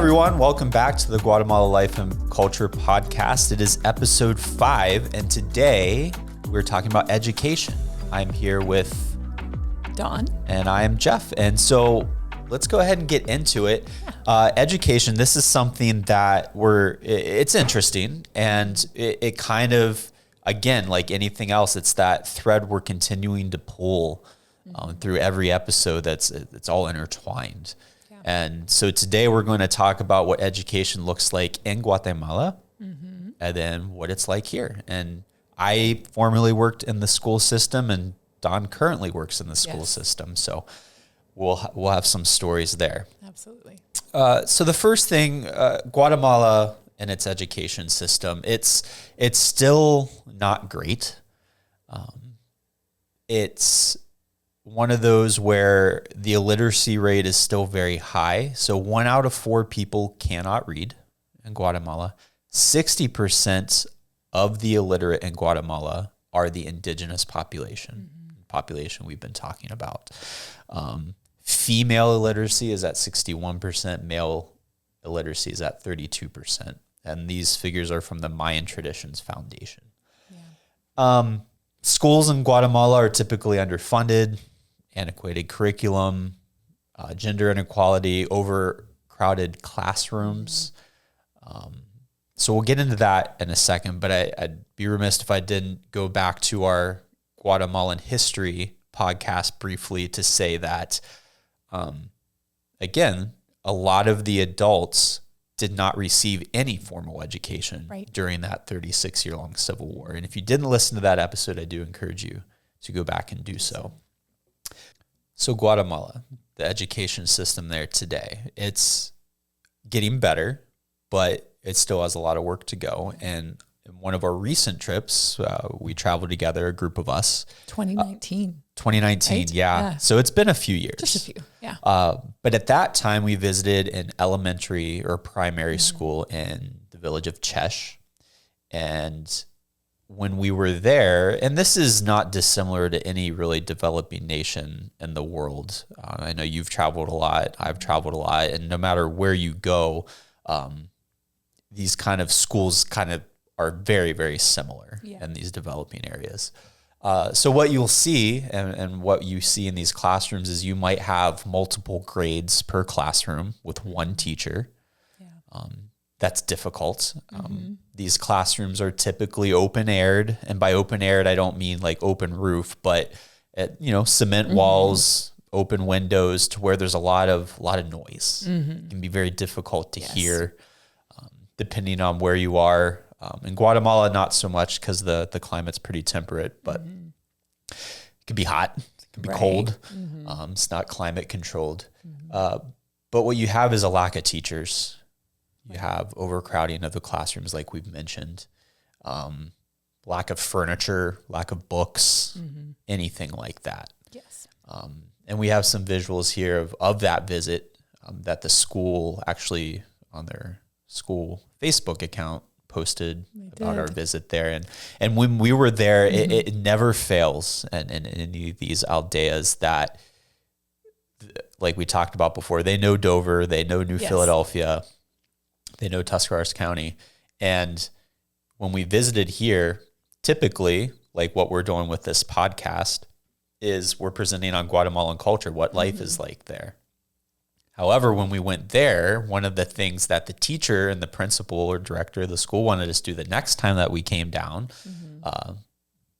everyone. Welcome back to the Guatemala Life and Culture podcast. It is episode 5, and today we're talking about education. I'm here with Dawn. And I am Jeff. And so let's go ahead and get into it. Education, this is something that it's interesting, and it kind of, again, like anything else, it's that thread we're continuing to pull through every episode it's all intertwined. And so today we're going to talk about what education looks like in Guatemala and then what it's like here. And I formerly worked in the school system, and Don currently works in the school system. So we'll have some stories there. Absolutely. So the first thing, Guatemala and its education system, it's still not great. It's one of those where the illiteracy rate is still very high. So 1 out of 4 people cannot read in Guatemala. 60% of the illiterate in Guatemala are the indigenous population we've been talking about. Female illiteracy is at 61%. Male illiteracy is at 32%. And these figures are from the Mayan Traditions Foundation. Yeah. Schools in Guatemala are typically underfunded, antiquated curriculum, gender inequality, overcrowded classrooms. So we'll get into that in a second, but I'd be remiss if I didn't go back to our Guatemalan history podcast briefly to say that, again, a lot of the adults did not receive any formal education during that 36-year-long civil war. And if you didn't listen to that episode, I do encourage you to go back and do so. So Guatemala, the education system there today, it's getting better, but it still has a lot of work to go. And in one of our recent trips, we traveled together, a group of us. 2019. 2019, right? Yeah. So it's been a few years. Just a few, yeah. But at that time, we visited an elementary or primary school in the village of Chesh. And when we were there, and this is not dissimilar to any really developing nation in the world. I know you've traveled a lot. I've traveled a lot. And no matter where you go, these kind of schools kind of are very, very similar in these developing areas. So what you'll see and what you see in these classrooms is you might have multiple grades per classroom with one teacher. Yeah. That's difficult. These classrooms are typically open-aired, and by open-aired, I don't mean like open roof, but cement walls, open windows, to where there's a lot of noise. It can be very difficult to hear, depending on where you are. In Guatemala, not so much because the climate's pretty temperate, but it can be hot, it can be cold. It's not climate controlled. But what you have is a lack of teachers. You have overcrowding of the classrooms, like we've mentioned, lack of furniture, lack of books, anything like that. Yes. And we have some visuals here of that visit that the school actually on their school Facebook account posted about our visit there. And when we were there, it never fails in any of these aldeas that, like we talked about before, they know Dover, they know New Philadelphia, they know Tuscarawas County. And when we visited here, typically, like what we're doing with this podcast, is we're presenting on Guatemalan culture, what life is like there. However, when we went there, one of the things that the teacher and the principal or director of the school wanted us to do the next time that we came down,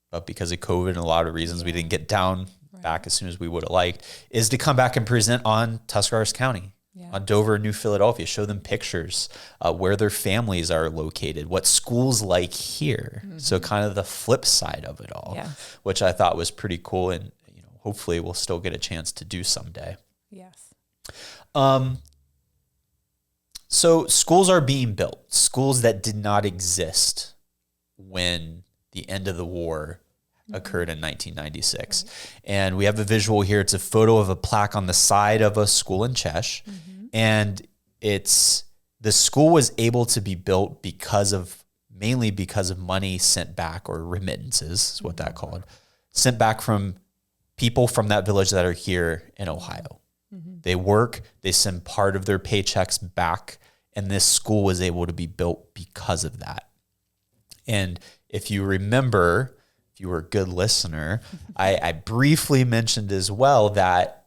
but because of COVID and a lot of reasons we didn't get down back as soon as we would have liked, is to come back and present on Tuscarawas County, on Dover and New Philadelphia, show them pictures, where their families are located, what school's like here. So kind of the flip side of it all, which I thought was pretty cool, and hopefully we'll still get a chance to do someday. Yes. So schools are being built, schools that did not exist when the end of the war occurred in 1996. And we have a visual here. It's a photo of a plaque on the side of a school in Chesh. And the school was able to be built mainly because of money sent back, or remittances is what that called, sent back from people from that village that are here in Ohio. They work, they send part of their paychecks back And this school was able to be built because of that. And if you remember, if you were a good listener, I briefly mentioned as well that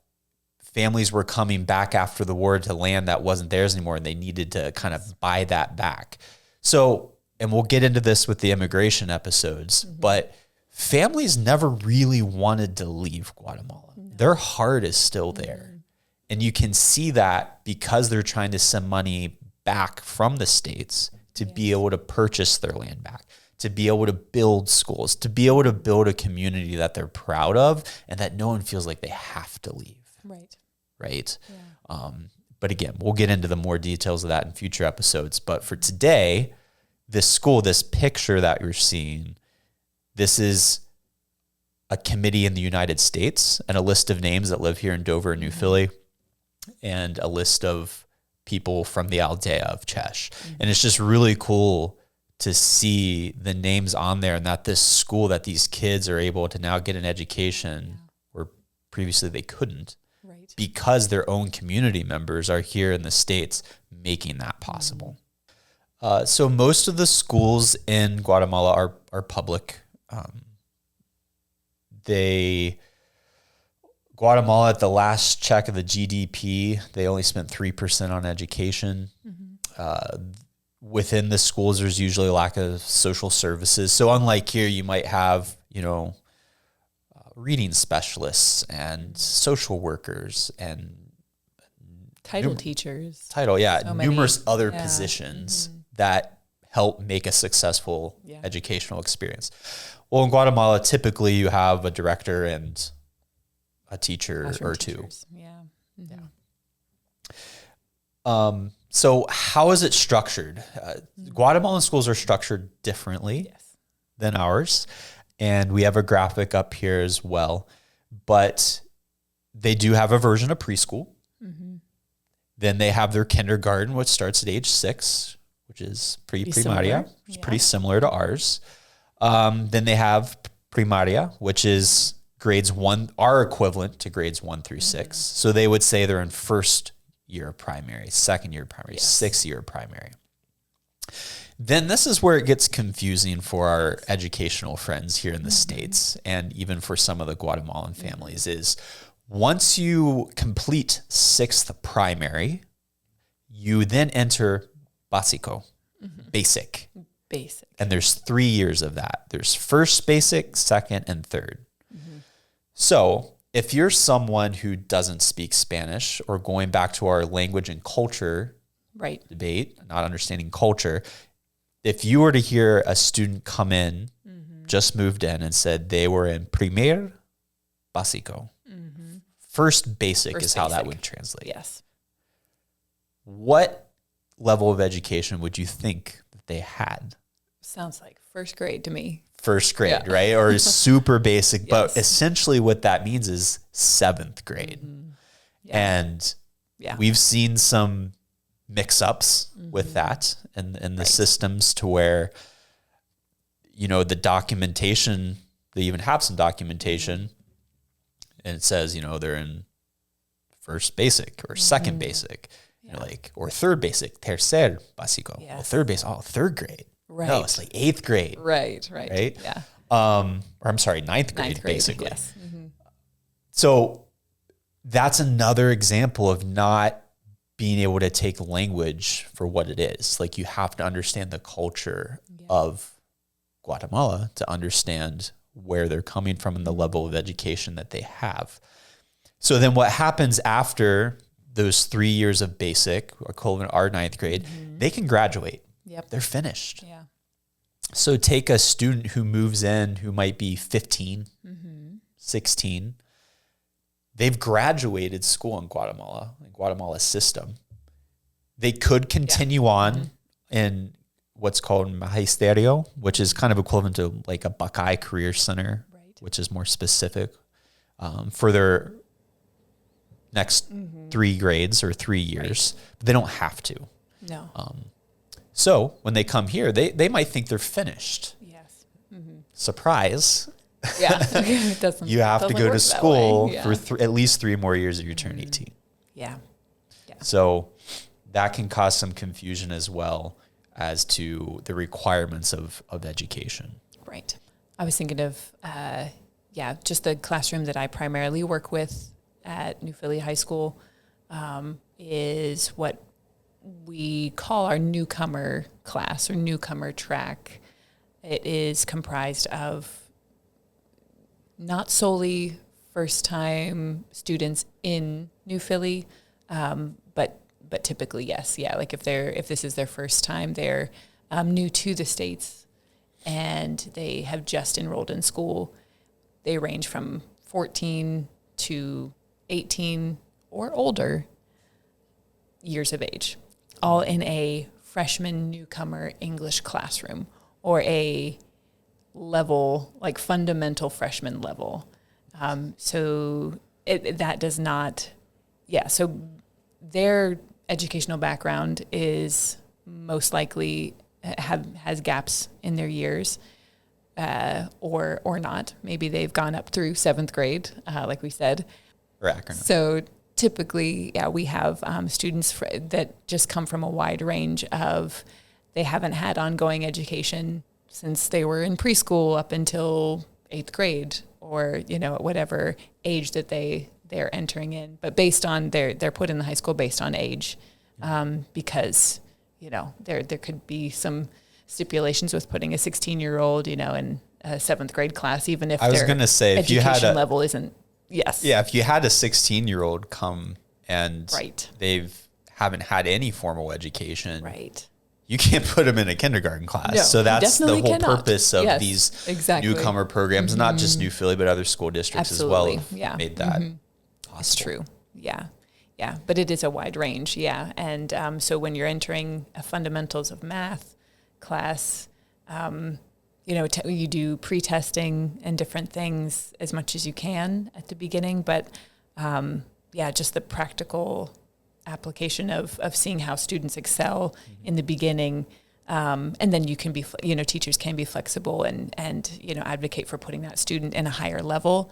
families were coming back after the war to land that wasn't theirs anymore, and they needed to kind of buy that back. So, and we'll get into this with the immigration episodes, but families never really wanted to leave Guatemala. Their heart is still there. And you can see that because they're trying to send money back from the States to be able to purchase their land back, to be able to build schools, to be able to build a community that they're proud of and that no one feels like they have to leave. Right. Yeah. But again, we'll get into the more details of that in future episodes. But for today, this school, this picture that you're seeing, this is a committee in the United States and a list of names that live here in Dover and New Philly, and a list of people from the Aldea of Chesh. And it's just really cool to see the names on there, and that this school, that these kids are able to now get an education where previously they couldn't, because their own community members are here in the States making that possible. So most of the schools in Guatemala are public. Guatemala, at the last check of the GDP, they only spent 3% on education. Within the schools, there's usually a lack of social services. So unlike here, you might have, reading specialists and social workers and teachers. Numerous other positions that help make a successful educational experience. Well, in Guatemala, typically you have a director and a teacher or two. So how is it structured? Guatemalan schools are structured differently than ours. And we have a graphic up here as well. But they do have a version of preschool. Then they have their kindergarten, which starts at age 6, which is primaria, which is pretty similar to ours. Then they have primaria, which is grades 1, are equivalent to grades 1 through 6. So they would say they're in first year of primary, second year of primary, 6th year of primary. Then this is where it gets confusing for our educational friends here in the States, and even for some of the Guatemalan families, is once you complete 6th primary, you then enter básico, basic. And there's 3 years of that. There's first basic, second, and third. So if you're someone who doesn't speak Spanish, or going back to our language and culture debate, not understanding culture, if you were to hear a student come in, just moved in, and said they were in primer básico, first basic is how that would translate. What level of education would you think that they had? Sounds like first grade to me. First grade, right? Or super basic. But essentially what that means is 7th grade. And we've seen some mix-ups with that and the systems, to where, the documentation, they even have some documentation, and it says, they're in first basic or second basic, or third basic, tercer básico. Well, third basic, third grade. No, it's like 8th grade. Right. Yeah. Or I'm sorry, 9th grade, basically. So that's another example of not being able to take language for what it is. Like, you have to understand the culture of Guatemala to understand where they're coming from and the level of education that they have. So then what happens after those 3 years of basic, equivalent to our 9th grade, they can graduate. They're finished. So take a student who moves in who might be 15, 16. They've graduated school in Guatemala's system. They could continue on in what's called magisterio, which is kind of equivalent to like a Buckeye Career Center, which is more specific for their next 3 grades or 3 years. But they don't have to. No. So when they come here, they might think they're finished. Surprise. It doesn't. You have to go to school for at least 3 more years if you turn 18. Yeah. So that can cause some confusion as well as to the requirements of education. Right. I was thinking of, just the classroom that I primarily work with at New Philly High School is what we call our newcomer class or newcomer track. It is comprised of not solely first-time students in New Philly, but typically, yes, yeah. Like if this is their first time, they're new to the States, and they have just enrolled in school. They range from 14 to 18 or older years of age, all in a freshman newcomer English classroom or a level, like fundamental freshman level. So their educational background is most likely has gaps in their years, or not. Maybe they've gone up through 7th grade, like we said. Or acronym. So typically, we have students that just come from a wide range of, they haven't had ongoing education since they were in preschool up until 8th grade, or, at whatever age that they're entering in. But based on they're put in the high school based on age, because, there could be some stipulations with putting a 16-year-old, in a 7th grade class, even if I was going to say, if you had education level isn't. Yes. Yeah, if you had a 16-year-old come and right. haven't had any formal education, right, you can't put them in a kindergarten class. No, so that's the whole purpose of yes, these exactly. newcomer programs, not just New Philly, but other school districts Absolutely. as well. Yeah. Made that possible. It's true. Yeah. Yeah. But it is a wide range. Yeah. And so when you're entering a fundamentals of math class, you do pre-testing and different things as much as you can at the beginning, but just the practical application of seeing how students excel in the beginning, and then you can be, teachers can be flexible and advocate for putting that student in a higher level,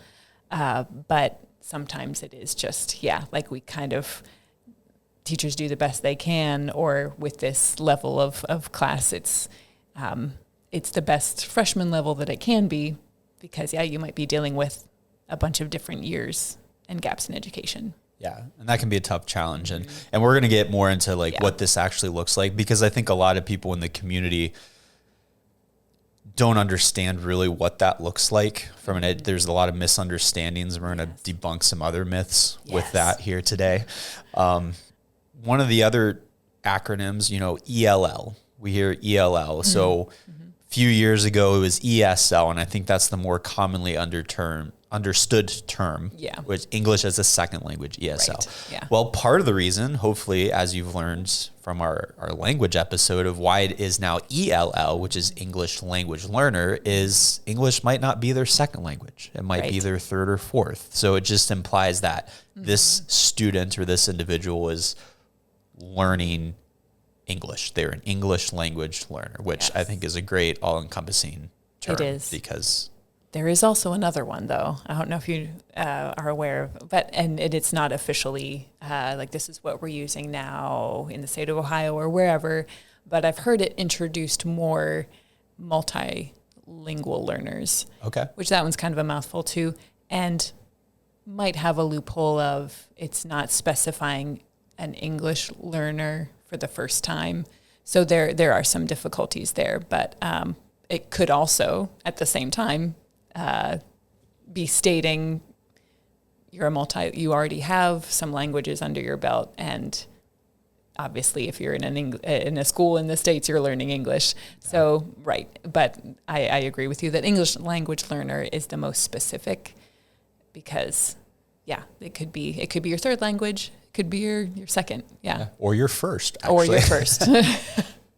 but sometimes it is just like we kind of, teachers do the best they can, or with this level of class, it's the best freshman level that it can be, because you might be dealing with a bunch of different years and gaps in education. Yeah, and that can be a tough challenge. And we're going to get more into what this actually looks like, because I think a lot of people in the community don't understand really what that looks like from an there's a lot of misunderstandings, and we're going to debunk some other myths with that here today. One of the other acronyms, ELL, we hear ELL. So few years ago it was ESL, and I think that's the more commonly understood term, which English as a second language, ESL. Right. Yeah. Well, part of the reason, hopefully, as you've learned from our language episode of why it is now ELL, which is English language learner, is English might not be their second language. It might be their third or fourth. So it just implies that this student or this individual is learning English. They're an English language learner, which I think is a great all-encompassing term. It is. Because there is also another one, though. I don't know if you are aware of, and it's not officially this is what we're using now in the state of Ohio or wherever, but I've heard it introduced more multilingual learners. Okay. Which that one's kind of a mouthful too, and might have a loophole of it's not specifying an English learner for the first time. So there are some difficulties there, but it could also, at the same time, be stating you already have some languages under your belt, and obviously if you're in a school in the States, you're learning English. So, right. But I agree with you that English language learner is the most specific, because it could be your third language, could be your second. Yeah. Or your first, actually. Or your first.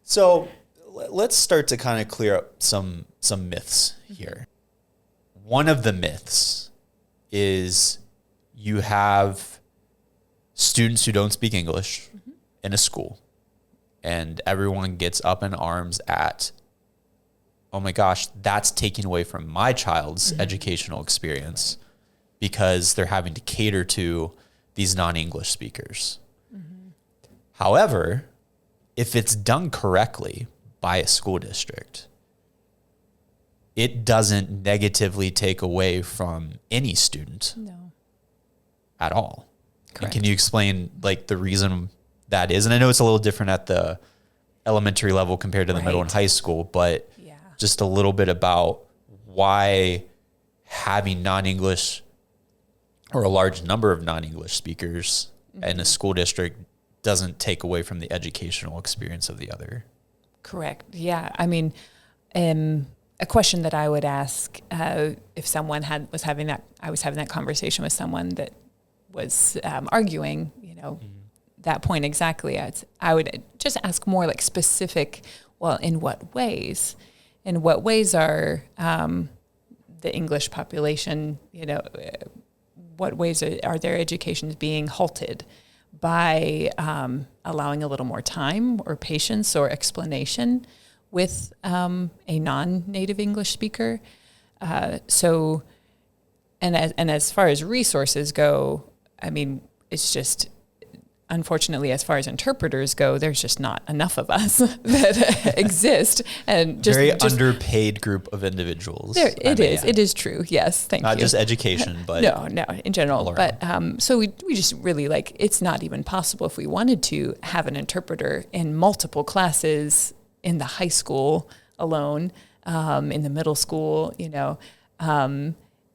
So let's start to kind of clear up some myths here. One of the myths is you have students who don't speak English in a school, and everyone gets up in arms at, oh my gosh, that's taking away from my child's educational experience because they're having to cater to these non-English speakers. However, if it's done correctly by a school district, it doesn't negatively take away from any student at all. And can you explain like the reason that is? And I know it's a little different at the elementary level compared to the middle and high school, but just a little bit about why having non-English or a large number of non-English speakers in a school district doesn't take away from the educational experience of the other. Correct. Yeah. I mean, a question that I would ask if someone was having that conversation with someone that was arguing, that point exactly. I would just ask more like specific. Well, in what ways? In what ways are the English population? What ways are their educations being halted by allowing a little more time or patience or explanation with a non-native English speaker? So, as far as resources go, I mean, it's just, unfortunately, as far as interpreters go, there's just not enough of us that exist, and just very underpaid group of individuals. It is true. Yes, thank you. Not just education, but no, in general. But so we just really it's not even possible if we wanted to have an interpreter in multiple classes in the high school alone, in the middle school,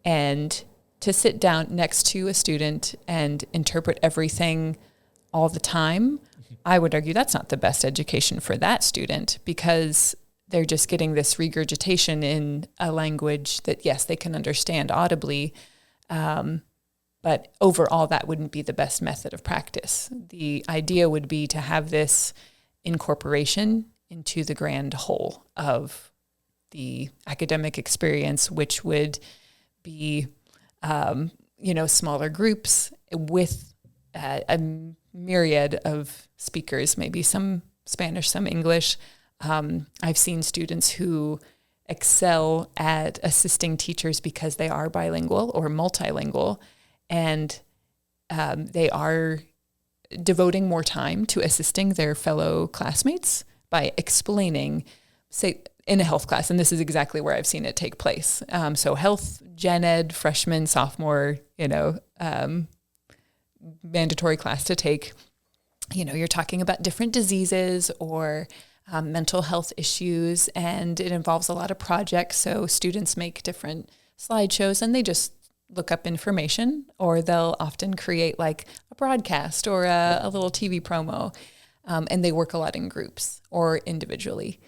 and to sit down next to a student and interpret everything all the time. I would argue that's not the best education for that student, because they're just getting this regurgitation in a language that, yes, they can understand audibly, but overall that wouldn't be the best method of practice. The idea would be to have this incorporation into the grand whole of the academic experience, which would be, smaller groups with a myriad of speakers, maybe some Spanish, some English. I've seen students who excel at assisting teachers because they are bilingual or multilingual, and they are devoting more time to assisting their fellow classmates by explaining, say, in a health class, and this is exactly where I've seen it take place. So health, gen ed, freshman, sophomore, mandatory class to take. You're talking about different diseases or mental health issues, and it involves a lot of projects. So students make different slideshows and they just look up information, or they'll often create like a broadcast or a little TV promo, and they work a lot in groups or individually.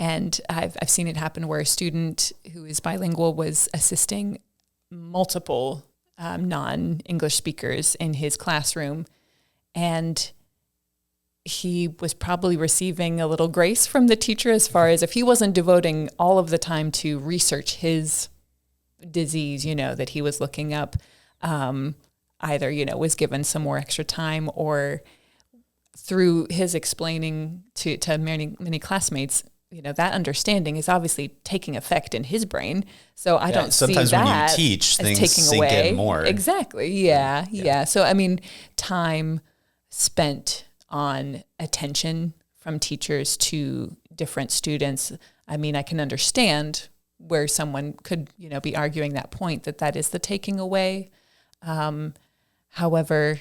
And I've seen it happen where a student who is bilingual was assisting multiple non-English speakers in his classroom, and he was probably receiving a little grace from the teacher as far as if he wasn't devoting all of the time to research his disease, that he was looking up, either, was given some more extra time, or through his explaining to many classmates, that understanding is obviously taking effect in his brain. So I don't see that sometimes when you teach, things taking sink away. in more. Exactly. Yeah. So, I mean, time spent on attention from teachers to different students. I mean, I can understand where someone could, be arguing that point, that is the taking away. However,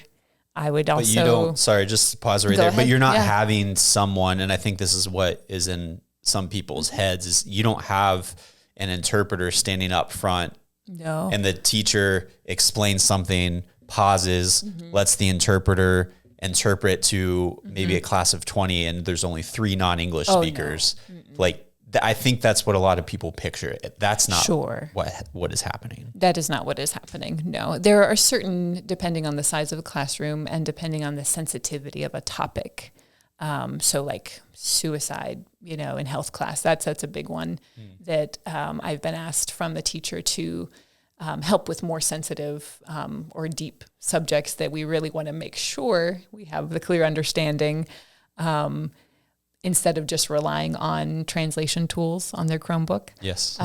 I would also... But you don't, sorry, just pause right there. But you're not having someone, and I think this is what is in some people's heads, is you don't have an interpreter standing up front. No. And the teacher explains something, pauses, lets the interpreter interpret to maybe a class of 20, and there's only 3 non-English speakers. No. Like, I think that's what a lot of people picture. That's not what is happening. That is not what is happening. No, there are certain, depending on the size of the classroom and depending on the sensitivity of a topic. So like suicide, in health class, that's a big one that I've been asked from the teacher to help with more sensitive or deep subjects that we really want to make sure we have the clear understanding, instead of just relying on translation tools on their Chromebook. Yes.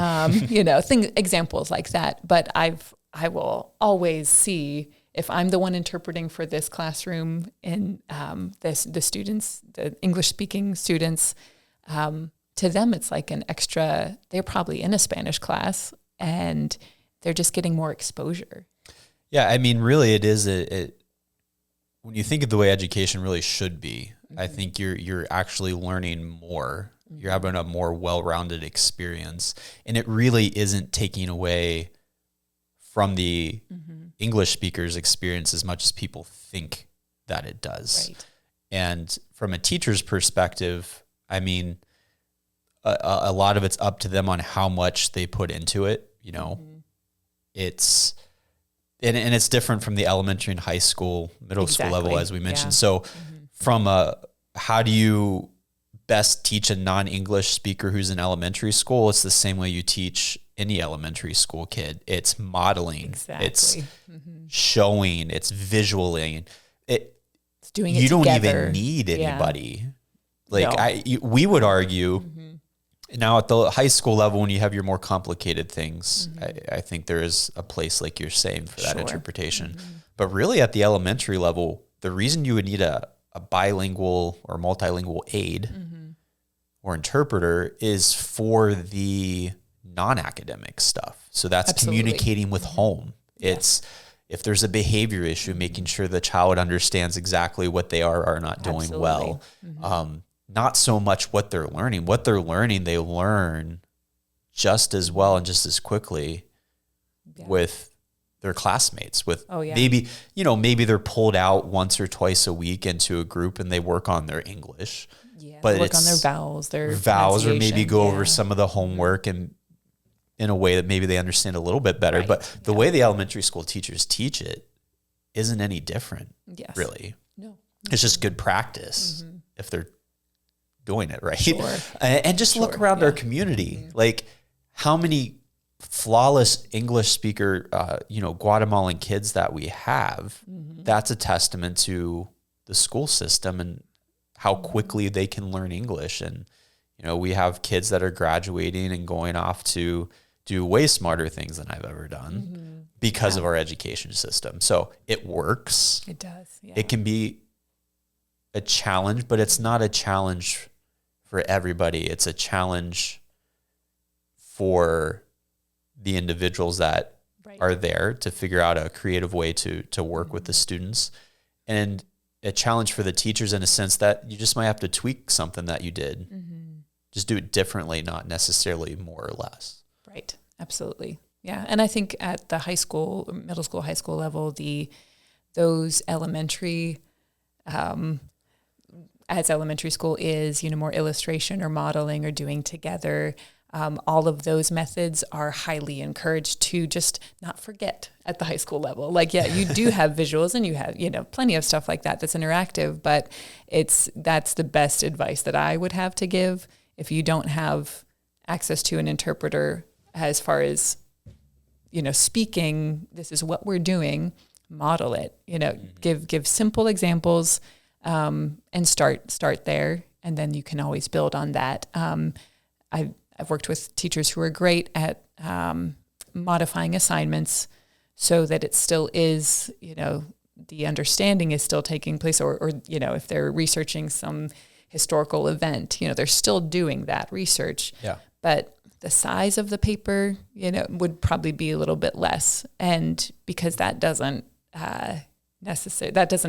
Examples like that. But I will always see if I'm the one interpreting for this classroom and the students, the English speaking students, to them, it's like an extra, they're probably in a Spanish class and they're just getting more exposure. Yeah. I mean, really it is when you think of the way education really should be, I think you're actually learning more. You're having a more well-rounded experience, and it really isn't taking away from the English speakers' experience as much as people think that it does. Right. And from a teacher's perspective, I mean, a lot of it's up to them on how much they put into it. You know, it's, and it's different from the elementary and high school, middle school level, as we mentioned. Yeah. So from how do you best teach a non-English speaker who's in elementary school? It's the same way you teach any elementary school kid. It's modeling. Exactly. It's showing. It's visualing. It's doing it you together. Don't even need anybody. Yeah. Like we would argue now at the high school level, when you have your more complicated things, I think there is a place, like you're saying, for that interpretation. But really at the elementary level, the reason you would need a bilingual or multilingual aid or interpreter is for the non-academic stuff. So that's communicating with home. It's if there's a behavior issue, making sure the child understands exactly what they are not doing well. Not so much what they're learning. What they're learning, they learn just as well and just as quickly with their classmates. With maybe they're pulled out once or twice a week into a group and they work on their English. Yeah, but work on their vowels, or maybe go over some of the homework and in a way that maybe they understand a little bit better. Right. But the way the elementary school teachers teach it isn't any different, really. No. It's just good practice if they're doing it right. Sure. And just look around our community. Like how many flawless English speaker, Guatemalan kids that we have, that's a testament to the school system and how quickly they can learn English. And, we have kids that are graduating and going off to do way smarter things than I've ever done because of our education system. So it works. It does. Yeah. It can be a challenge, but it's not a challenge for everybody. It's a challenge for the individuals that are there to figure out a creative way to work with the students, and a challenge for the teachers in a sense that you just might have to tweak something that you did. Just do it differently, not necessarily more or less. Right. Absolutely. Yeah. And I think at the high school, middle school, high school level, those elementary, as elementary school is, more illustration or modeling or doing together. All of those methods are highly encouraged to just not forget at the high school level. Like, you do have visuals and you have, plenty of stuff like that that's interactive, but that's the best advice that I would have to give. If you don't have access to an interpreter as far as, speaking, this is what we're doing, model it, give simple examples, and start there. And then you can always build on that. I've worked with teachers who are great at modifying assignments so that it still is, the understanding is still taking place, or if they're researching some historical event, they're still doing that research. Yeah. But the size of the paper, would probably be a little bit less. And because that doesn't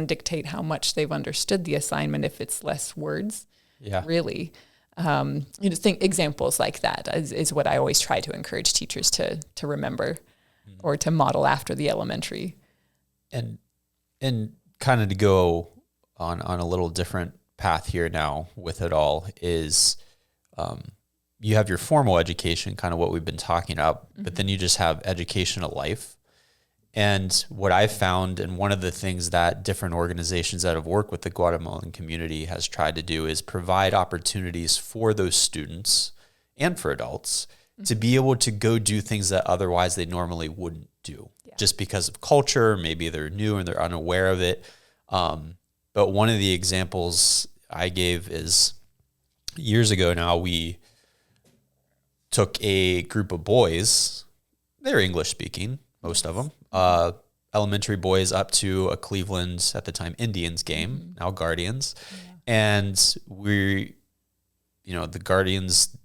dictate how much they've understood the assignment if it's less words. Yeah. Really. Think examples like that is what I always try to encourage teachers to remember or to model after the elementary. And kind of to go on a little different path here now with it all is you have your formal education, kind of what we've been talking about, but then you just have educational life. And what I've found, and one of the things that different organizations that have worked with the Guatemalan community has tried to do, is provide opportunities for those students and for adults to be able to go do things that otherwise they normally wouldn't do, just because of culture. Maybe they're new and they're unaware of it. But one of the examples I gave is years ago now, we took a group of boys, they're English speaking, most of them, elementary boys up to a Cleveland, at the time, Indians game, now Guardians. Yeah. And the Guardians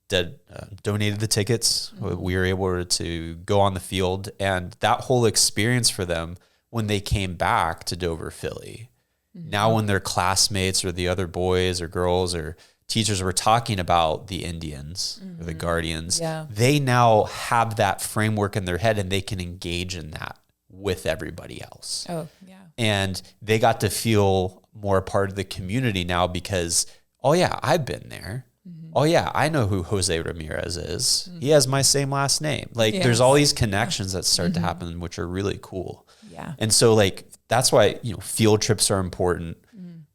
donated the tickets. We were able to go on the field, and that whole experience for them when they came back to Dover, Philly, now when their classmates or the other boys or girls or teachers were talking about the Indians or the Guardians, they now have that framework in their head and they can engage in that with everybody else. Oh, yeah. And they got to feel more a part of the community now because, oh yeah, I've been there. Oh yeah, I know who Jose Ramirez is. He has my same last name. Like there's all these connections that start to happen, which are really cool. Yeah. And so like, that's why, field trips are important.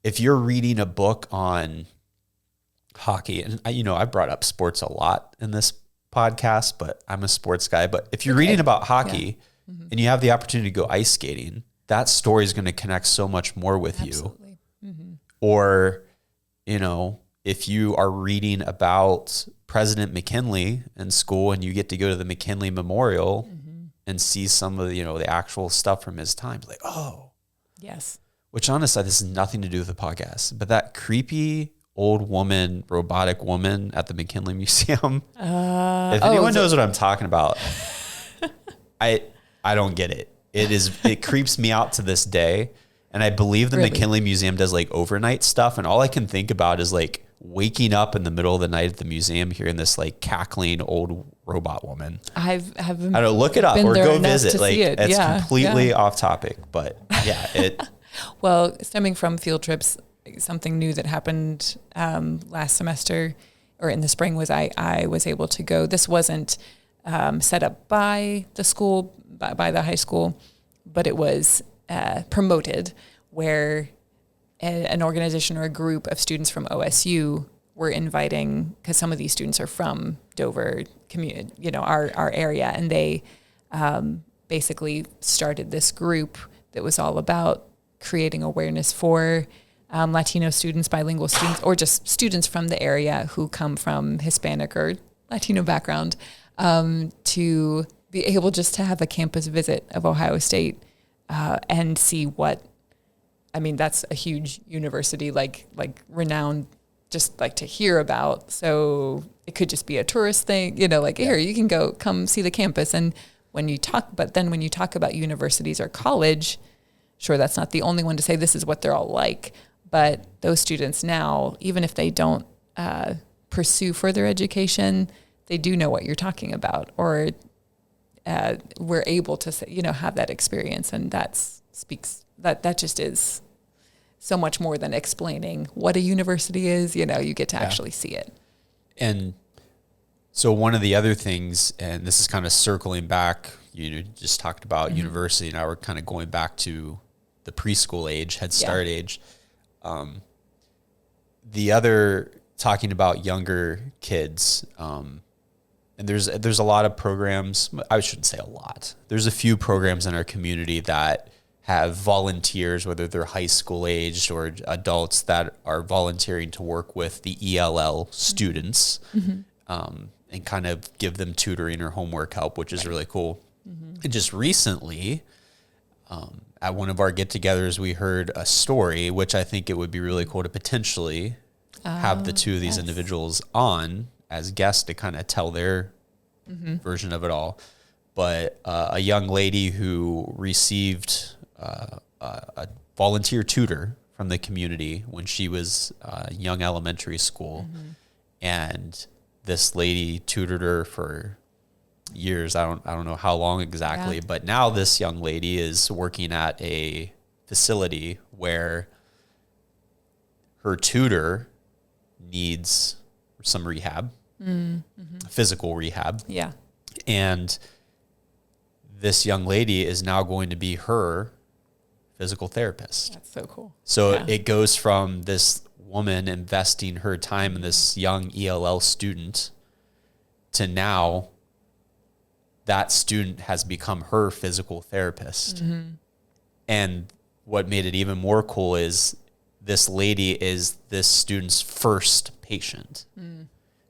If you're reading a book on hockey, and I brought up sports a lot in this podcast, but I'm a sports guy. But if you're reading about hockey and you have the opportunity to go ice skating, that story is going to connect so much more with you. Or, if you are reading about President McKinley in school and you get to go to the McKinley Memorial and see some of the actual stuff from his time, like, oh, yes. Which honestly, this has nothing to do with the podcast, but that creepy old woman, robotic woman at the McKinley Museum. If anyone knows what I'm talking about, I don't get it. It creeps me out to this day. And I believe the McKinley Museum does like overnight stuff. And all I can think about is like waking up in the middle of the night at the museum, hearing this like cackling old robot woman. I don't know, look it up or go visit. Like it's completely off topic, but it. Well, stemming from field trips, something new that happened last semester or in the spring was I was able to go. This wasn't set up by the school, by the high school, but it was promoted where an organization or a group of students from OSU were inviting, because some of these students are from Dover community, our area, and they basically started this group that was all about creating awareness for Latino students, bilingual students, or just students from the area who come from Hispanic or Latino background, to be able just to have a campus visit of Ohio State and see that's a huge university, like renowned, just like to hear about. So it could just be a tourist thing, here, you can come see the campus. And when you talk about universities or college, sure, that's not the only one to say this is what they're all like. But those students now, even if they don't pursue further education, they do know what you're talking about, or we're able to say, have that experience. And that just is so much more than explaining what a university is. You get to actually see it. And so one of the other things, and this is kind of circling back, you just talked about university, now we're kind of going back to the preschool age, Head Start age. The other, talking about younger kids, and there's a lot of programs. I shouldn't say a lot. There's a few programs in our community that have volunteers, whether they're high school aged or adults, that are volunteering to work with the ELL students and kind of give them tutoring or homework help, which is really cool. And just recently, at one of our get-togethers, we heard a story, which I think it would be really cool to potentially have the two of these individuals on as guests to kind of tell their version of it all. But a young lady who received a volunteer tutor from the community when she was young elementary school, and this lady tutored her for years. I don't know how long exactly, but now this young lady is working at a facility where her tutor needs some rehab, physical rehab. Yeah. And this young lady is now going to be her physical therapist. That's so cool. So it goes from this woman investing her time in this young ELL student to now that student has become her physical therapist. And what made it even more cool is this lady is this student's first patient.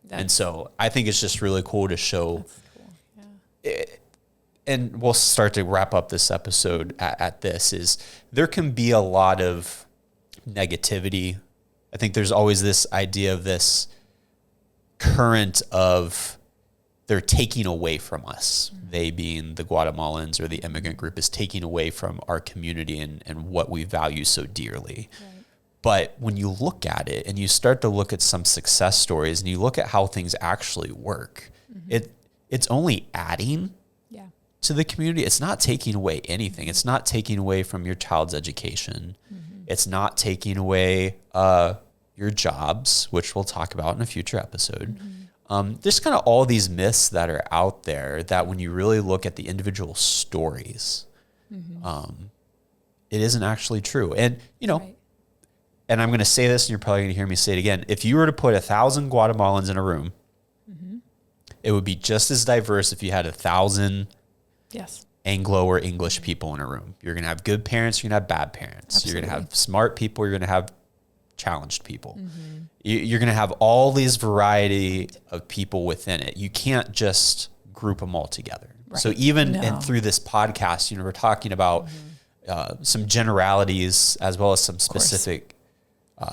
And so I think it's just really cool to show. That's cool. and we'll start to wrap up this episode at this, is there can be a lot of negativity. I think there's always this idea of this current of they're taking away from us. They being the Guatemalans or the immigrant group is taking away from our community and what we value so dearly. Right. But when you look at it and you start to look at some success stories and you look at how things actually work, it's only adding to the community. It's not taking away anything. It's not taking away from your child's education. It's not taking away your jobs, which we'll talk about in a future episode. There's kind of all these myths that are out there that when you really look at the individual stories, it isn't actually true. And, you know, and I'm going to say this and you're probably going to hear me say it again. If you were to put 1,000 Guatemalans in a room, it would be just as diverse if you had 1,000 Anglo or English people in a room. You're going to have good parents. You're going to have bad parents. Absolutely. You're going to have smart people. You're going to have challenged people. You're going to have all these variety of people within it. You can't just group them all together. Right. So even and through this podcast, you know, we're talking about some generalities as well as some specific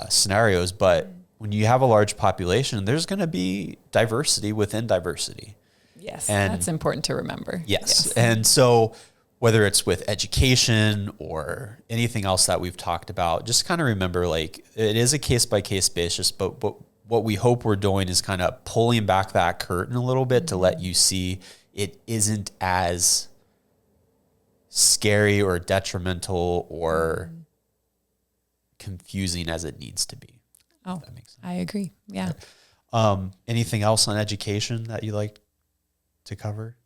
scenarios. But when you have a large population, there's going to be diversity within diversity. Yes, and that's important to remember. Yes. And so whether it's with education or anything else that we've talked about, just kind of remember, like, it is a case-by-case basis, but what we hope we're doing is kind of pulling back that curtain a little bit to let you see it isn't as scary or detrimental or confusing as it needs to be. Oh, that makes sense. I agree. Yeah. Anything else on education that you like to cover?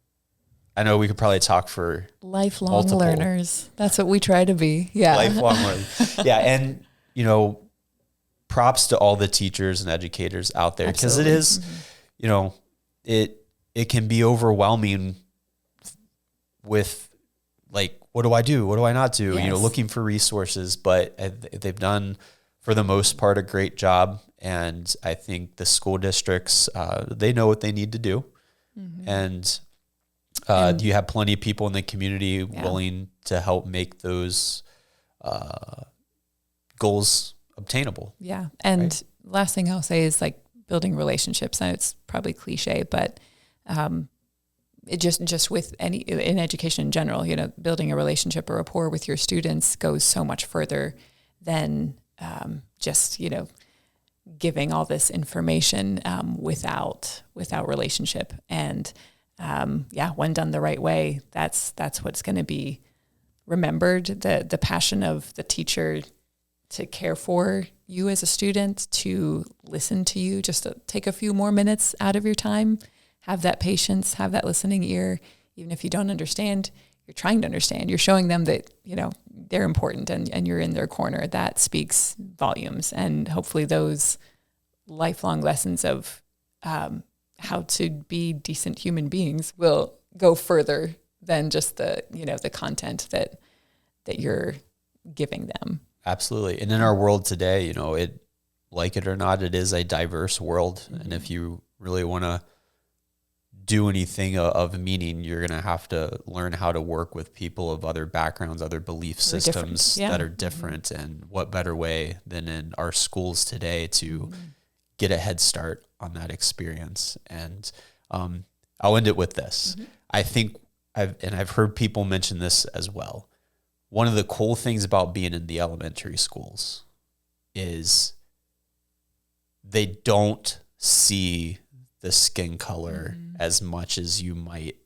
I know we could probably talk for lifelong learners. That's what we try to be. Yeah. Lifelong learners. Yeah. And, you know, props to all the teachers and educators out there, because it is, you know, it can be overwhelming with, like, what do I do? What do I not do? Yes. You know, looking for resources, but they've done, for the most part, a great job. And I think the school districts, they know what they need to do. And you have plenty of people in the community willing to help make those goals obtainable. Yeah. And last thing I'll say is, like, building relationships. And it's probably cliche, but it just with in education in general, you know, building a relationship or rapport with your students goes so much further than just, you know, giving all this information without relationship. And when done the right way, that's what's going to be remembered. The passion of the teacher to care for you as a student, to listen to you, just to take a few more minutes out of your time, have that patience, have that listening ear. Even if you don't understand, you're trying to understand. You're showing them that, you know, they're important and you're in their corner. That speaks volumes. And hopefully those lifelong lessons of how to be decent human beings will go further than just the content that you're giving them. Absolutely. And in our world today, you know, it, like it or not, it is a diverse world. And if you really want to do anything of meaning, you're going to have to learn how to work with people of other backgrounds, other belief systems that are different. And what better way than in our schools today to get a head start on that experience. And I'll end it with this. I think I've heard people mention this as well. One of the cool things about being in the elementary schools is they don't see the skin color as much as you might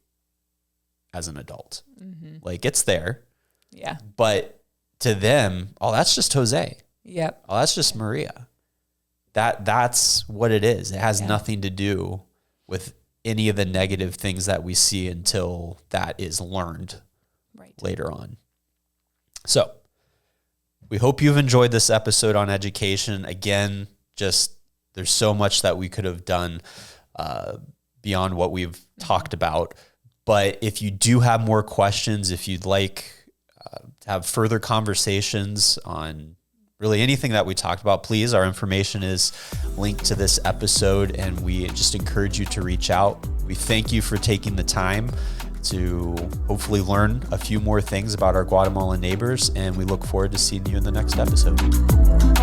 as an adult. Like, it's there. Yeah. But to them, oh, that's just Jose. Yep. Oh, that's just Maria. That's what it is. It has nothing to do with any of the negative things that we see until that is learned later on. So we hope you've enjoyed this episode on education. Again, just there's so much that we could have done beyond what we've talked about. But if you do have more questions, if you'd like to have further conversations on really anything that we talked about, please, our information is linked to this episode, and we just encourage you to reach out. We thank you for taking the time to hopefully learn a few more things about our Guatemalan neighbors, and we look forward to seeing you in the next episode.